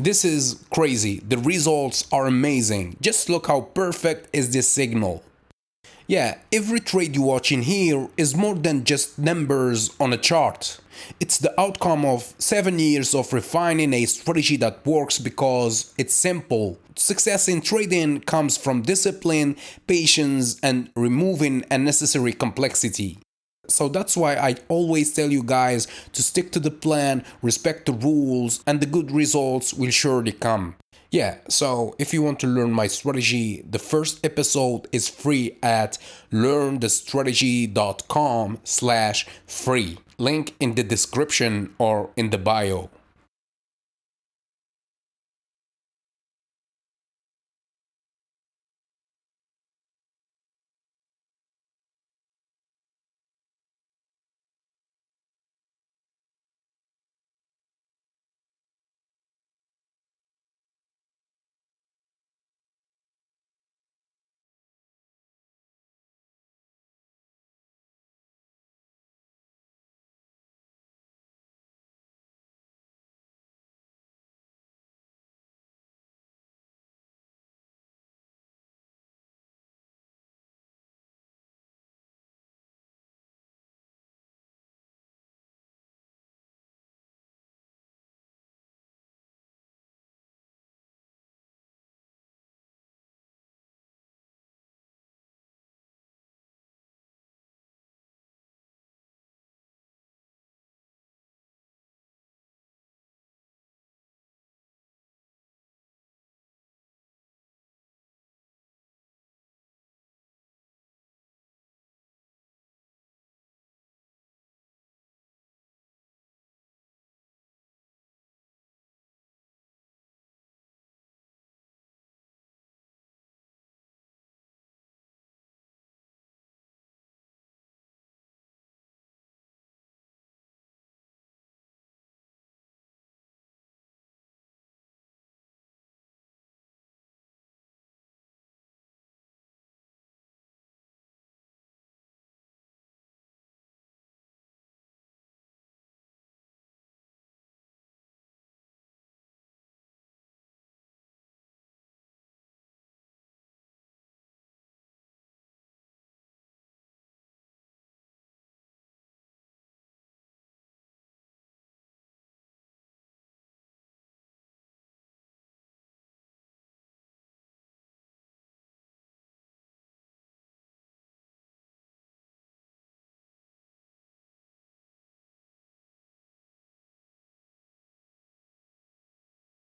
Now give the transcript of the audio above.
This is crazy. The results are amazing. Just look how perfect is this signal. Yeah, every trade you watch in here is more than just numbers on a chart. It's the outcome of 7 years of refining a strategy that works because it's simple. Success in trading comes from discipline, patience, and removing unnecessary complexity. So that's why I always tell you guys to stick to the plan, respect the rules, and the good results will surely come. Yeah, so if you want to learn my strategy, the first episode is free at learnthestrategy.com/free. Link in the description or in the bio.